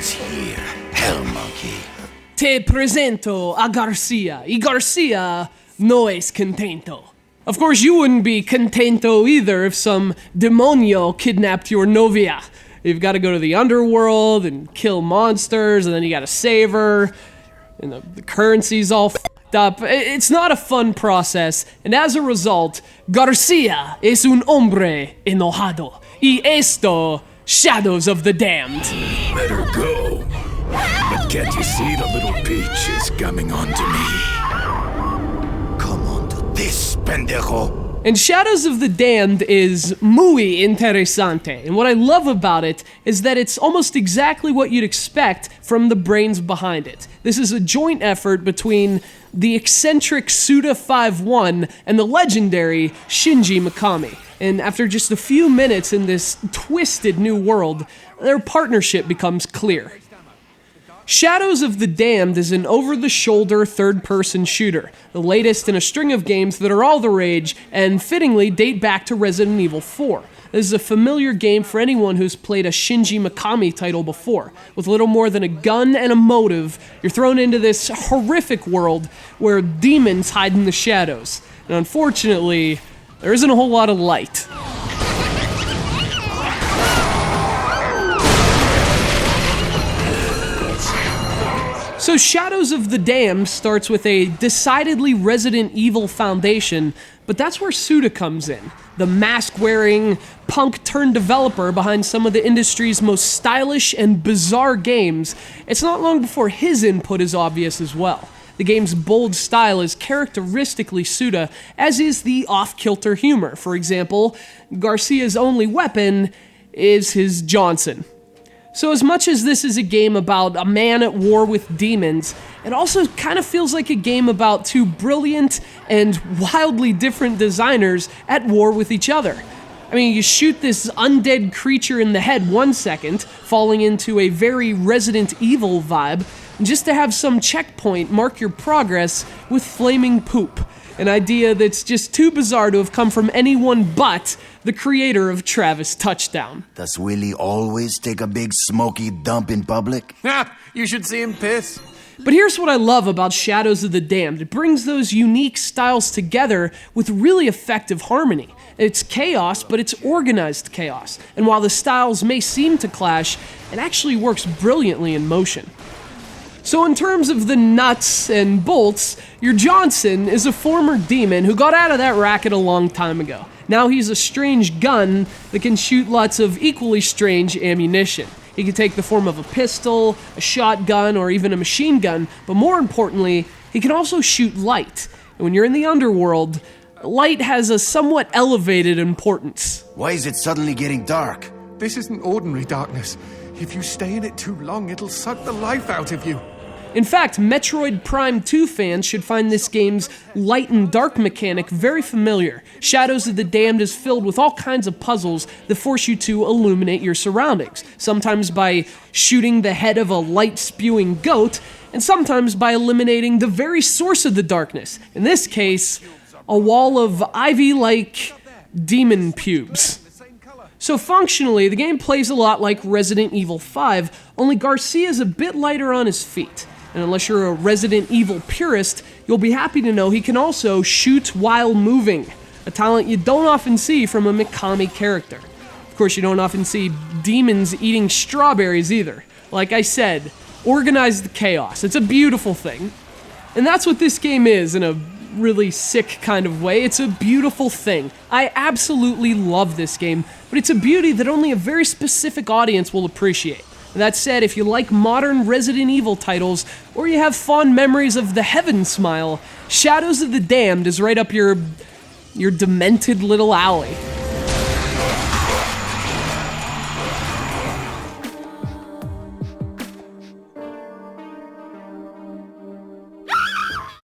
is here, Hell Monkey. Te presento a Garcia. Y Garcia no es contento. Of course, you wouldn't be contento either if some demonio kidnapped your novia. You've got to go to the underworld and kill monsters, and then you got to save her, and the currency's all f***ed up. It's not a fun process, and as a result, Garcia es un hombre enojado. Y esto, Shadows of the Damned. Let her go. But can't you see the little peach is coming on to me? Come on to this, pendejo. And Shadows of the Damned is muy interesante, and what I love about it is that it's almost exactly what you'd expect from the brains behind it. This is a joint effort between the eccentric Suda 5-1 and the legendary Shinji Mikami. And after just a few minutes in this twisted new world, their partnership becomes clear. Shadows of the Damned is an over-the-shoulder third-person shooter, the latest in a string of games that are all the rage and fittingly date back to Resident Evil 4. This is a familiar game for anyone who's played a Shinji Mikami title before. With little more than a gun and a motive, you're thrown into this horrific world where demons hide in the shadows. And unfortunately, there isn't a whole lot of light. So Shadows of the Damned starts with a decidedly Resident Evil foundation, but that's where Suda comes in, the mask-wearing, punk-turned-developer behind some of the industry's most stylish and bizarre games. It's not long before his input is obvious as well. The game's bold style is characteristically Suda, as is the off-kilter humor. For example, Garcia's only weapon is his Johnson. So as much as this is a game about a man at war with demons, it also kind of feels like a game about two brilliant and wildly different designers at war with each other. I mean, you shoot this undead creature in the head 1 second, falling into a very Resident Evil vibe, just to have some checkpoint mark your progress with flaming poop. An idea that's just too bizarre to have come from anyone but the creator of Travis Touchdown. Does Willie always take a big smoky dump in public? You should see him piss. But here's what I love about Shadows of the Damned. It brings those unique styles together with really effective harmony. It's chaos, but it's organized chaos. And while the styles may seem to clash, it actually works brilliantly in motion. So in terms of the nuts and bolts, your Johnson is a former demon who got out of that racket a long time ago. Now he's a strange gun that can shoot lots of equally strange ammunition. He can take the form of a pistol, a shotgun, or even a machine gun, but more importantly, he can also shoot light. And when you're in the underworld, light has a somewhat elevated importance. Why is it suddenly getting dark? This isn't ordinary darkness. If you stay in it too long, it'll suck the life out of you. In fact, Metroid Prime 2 fans should find this game's light and dark mechanic very familiar. Shadows of the Damned is filled with all kinds of puzzles that force you to illuminate your surroundings, sometimes by shooting the head of a light-spewing goat, and sometimes by eliminating the very source of the darkness, in this case, a wall of ivy-like demon pubes. So functionally, the game plays a lot like Resident Evil 5, only Garcia's a bit lighter on his feet. And unless you're a Resident Evil purist, you'll be happy to know he can also shoot while moving, a talent you don't often see from a Mikami character. Of course, you don't often see demons eating strawberries either. Like I said, organized chaos. It's a beautiful thing. And that's what this game is in a really sick kind of way. It's a beautiful thing. I absolutely love this game, but it's a beauty that only a very specific audience will appreciate. That said, if you like modern Resident Evil titles, or you have fond memories of the Heaven Smile, Shadows of the Damned is right up your demented little alley.